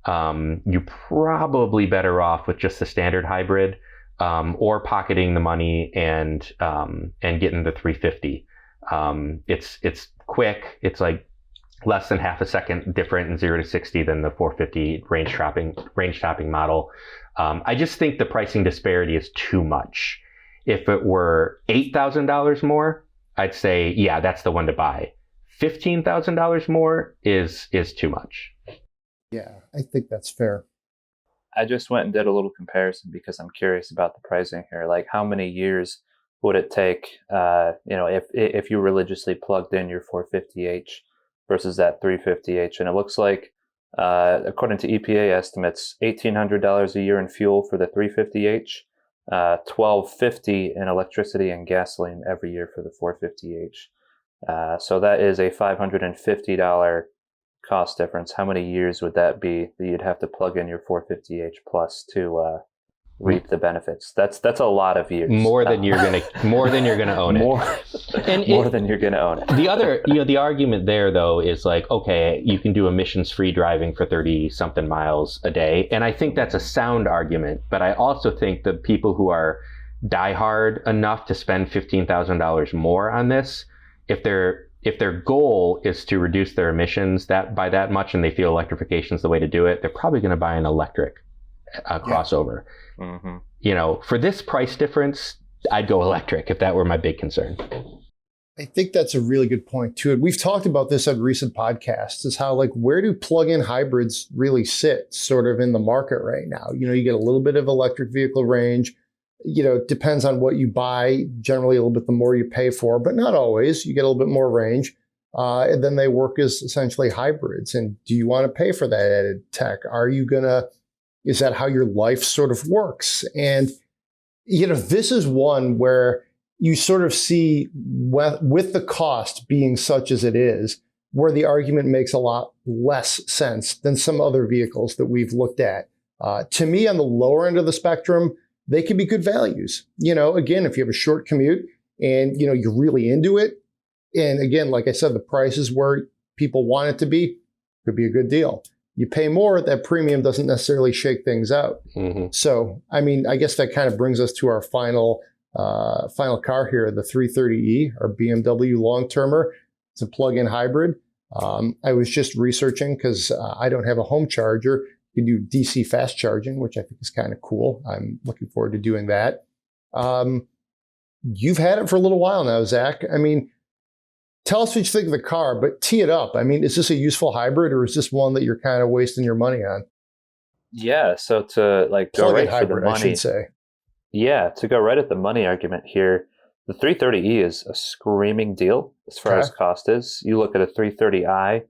You're probably better off with just the standard hybrid, or pocketing the money and getting the 350. It's quick. It's like less than half a second different in 0 to 60 than the 450 range topping model. I just think the pricing disparity is too much. If it were $8,000 more, I'd say, yeah, that's the one to buy. $15,000 more is too much. Yeah, I think that's fair. I just went and did a little comparison because I'm curious about the pricing here. Like, how many years would it take, if you religiously plugged in your 450h versus that 350h? And it looks like, according to EPA estimates, $1,800 a year in fuel for the 350h, $1,250 in electricity and gasoline every year for the 450h. So that is a $550 cost difference. How many years would that be that you'd have to plug in your 450h plus to reap the benefits? That's a lot of years. More than you're gonna own it. More than you're gonna own it. The other, the argument there though is like, okay, you can do emissions-free driving for 30 something miles a day, and I think that's a sound argument. But I also think that people who are diehard enough to spend $15,000 more on this, if their goal is to reduce their emissions by that much, and they feel electrification is the way to do it, they're probably going to buy an electric crossover. Mm-hmm. For this price difference, I'd go electric if that were my big concern. I think that's a really good point too. And we've talked about this on recent podcasts, is how, like, where do plug-in hybrids really sit sort of in the market right now? You get a little bit of electric vehicle range. It depends on what you buy. Generally, a little bit the more you pay for, but not always. You get a little bit more range. And then they work as essentially hybrids. And do you want to pay for that added tech? Is that how your life sort of works? And, this is one where you sort of see, with the cost being such as it is, where the argument makes a lot less sense than some other vehicles that we've looked at. To me, on the lower end of the spectrum, they can be good values. Again, if you have a short commute and, you're really into it. And again, like I said, the price is where people want it to be, could be a good deal. You pay more, that premium doesn't necessarily shake things out. Mm-hmm. So, I guess that kind of brings us to our final car here, the 330e, our BMW long-termer. It's a plug-in hybrid. I was just researching because I don't have a home charger. You can do DC fast charging, which I think is kind of cool. I'm looking forward to doing that. You've had it for a little while now, Zac. Tell us what you think of the car, but tee it up. Is this a useful hybrid, or is this one that you're kind of wasting your money on? Yeah, so to go right for the money, I should say. Yeah, to go right at the money argument here, the 330e is a screaming deal as far as cost is. You look at a 330i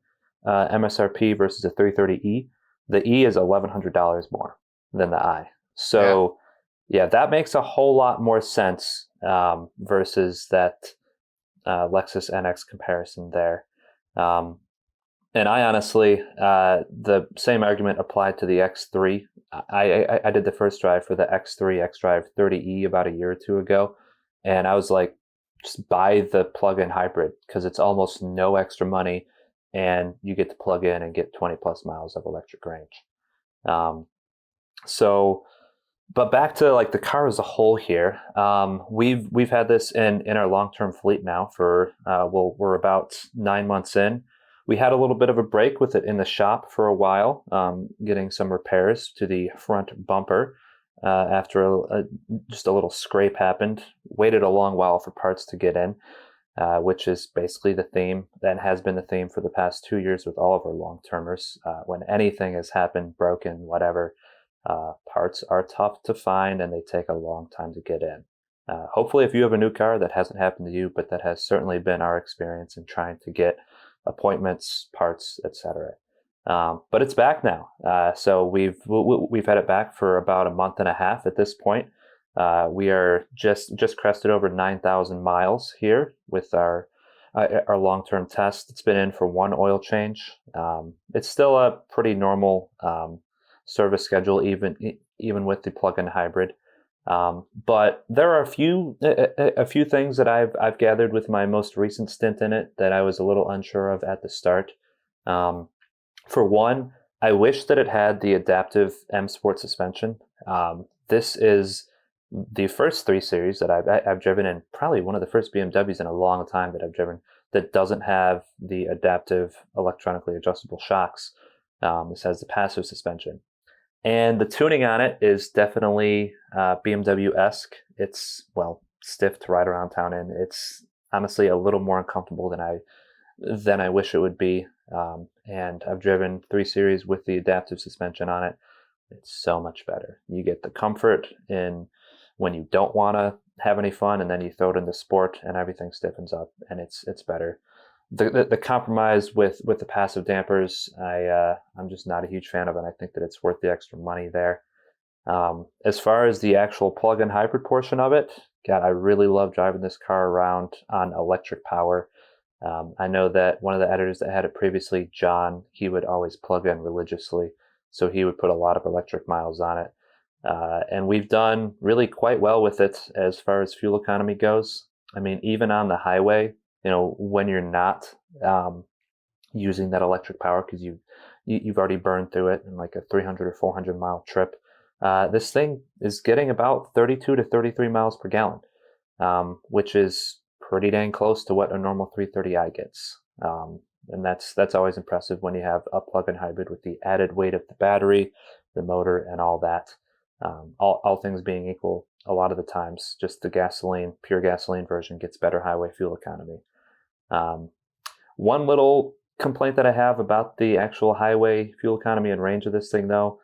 MSRP versus a 330e. The E is $1,100 more than the I. So, yeah, that makes a whole lot more sense versus that Lexus NX comparison there. And I honestly, the same argument applied to the X3. I did the first drive for the X3 xDrive 30e about a year or two ago. And I was like, just buy the plug-in hybrid because it's almost no extra money. And you get to plug in and get 20 plus miles of electric range. But back to the car as a whole here. We've had this in our long-term fleet now for, we're about 9 months in. We had a little bit of a break with it in the shop for a while, getting some repairs to the front bumper after just a little scrape happened. Waited a long while for parts to get in. Which is basically the theme that has been the theme for the past 2 years with all of our long-termers. When anything has happened, broken, whatever, parts are tough to find and they take a long time to get in. Hopefully, if you have a new car, that hasn't happened to you, but that has certainly been our experience in trying to get appointments, parts, etc. But it's back now. So we've had it back for about a month and a half at this point. We are just crested over 9,000 miles here with our long-term test. It's been in for one oil change. It's still a pretty normal service schedule, even with the plug-in hybrid. But there are a few things that I've gathered with my most recent stint in it that I was a little unsure of at the start. For one, I wish that it had the adaptive M Sport suspension. This is the first 3 Series that I've driven, and probably one of the first BMWs in a long time that I've driven that doesn't have the adaptive electronically adjustable shocks. This has the passive suspension. And the tuning on it is definitely BMW-esque. It's, stiff to ride around town in. It's honestly a little more uncomfortable than I wish it would be. And I've driven 3 Series with the adaptive suspension on it. It's so much better. You get the comfort in when you don't want to have any fun, and then you throw it into sport and everything stiffens up, and it's better. The compromise with the passive dampers, I'm just not a huge fan of it. I think that it's worth the extra money there. As far as the actual plug-in hybrid portion of it, God, I really love driving this car around on electric power. I know that one of the editors that had it previously, John, he would always plug in religiously, so he would put a lot of electric miles on it. And we've done really quite well with it as far as fuel economy goes. I mean, even on the highway, when you're not using that electric power because you've already burned through it in like a 300 or 400 mile trip, this thing is getting about 32 to 33 miles per gallon, which is pretty dang close to what a normal 330i gets. And that's always impressive when you have a plug-in hybrid with the added weight of the battery, the motor, and all that. All things being equal, a lot of the times, just the pure gasoline version gets better highway fuel economy. One little complaint that I have about the actual highway fuel economy and range of this thing, though,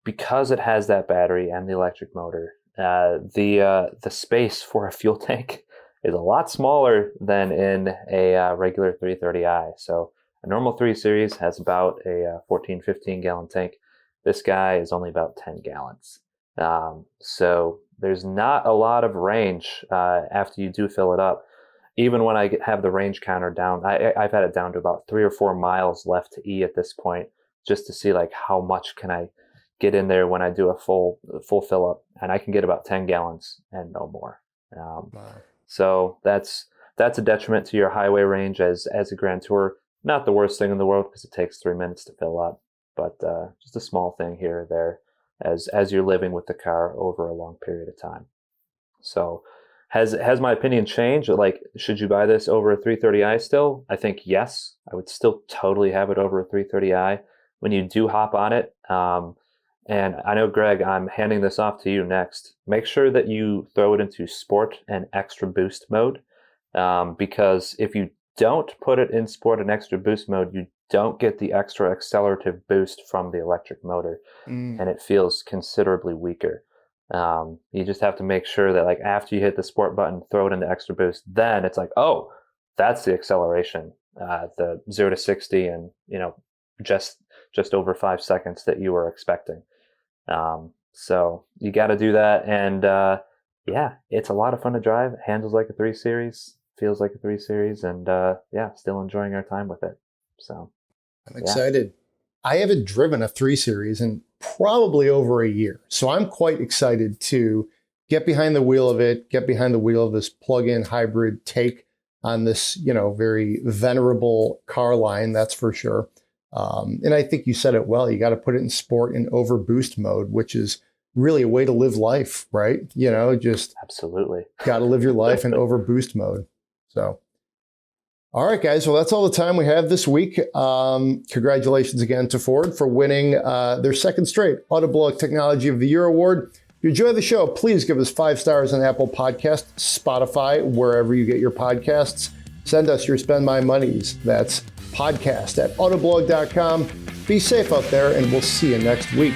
because it has that battery and the electric motor, the space for a fuel tank is a lot smaller than in a regular 330i. So a normal 3 Series has about a 14, 15 gallon tank. This guy is only about 10 gallons. So there's not a lot of range after you do fill it up. Even when I have the range counter down, I've had it down to about 3 or 4 miles left to E at this point, just to see like how much can I get in there when I do a full fill up, and I can get about 10 gallons and no more. Wow. So that's a detriment to your highway range as a Grand Tour. Not the worst thing in the world because it takes 3 minutes to fill up, but just a small thing here or there as you're living with the car over a long period of time. So has my opinion changed? Like, should you buy this over a 330i still? I think yes. I would still totally have it over a 330i. When you do hop on it, and I know, Greg, I'm handing this off to you next. Make sure that you throw it into Sport and Extra Boost mode, because if you don't put it in Sport and Extra Boost mode, you don't get the extra accelerative boost from the electric motor, and it feels considerably weaker. You just have to make sure that, like, after you hit the Sport button, throw it into Extra Boost, then it's like, oh, that's the acceleration, the 0 to 60 and just over 5 seconds that you were expecting. So you got to do that, and yeah, it's a lot of fun to drive. It handles like a 3 Series, feels like a 3 Series, and yeah, still enjoying our time with it. So I'm excited. I haven't driven a 3 Series in probably over a year, so I'm quite excited to get behind the wheel of it, get behind the wheel of this plug-in hybrid take on this, very venerable car line, that's for sure. And I think you said it well. You got to put it in Sport and over boost mode, which is really a way to live life, right? Just absolutely got to live your life in over boost mode. So, all right, guys. Well, that's all the time we have this week. Congratulations again to Ford for winning their second straight Autoblog Technology of the Year award. If you enjoy the show, please give us 5 stars on Apple Podcast, Spotify, wherever you get your podcasts. Send us your Spend My Monies. That's podcast@autoblog.com. Be safe out there, and we'll see you next week.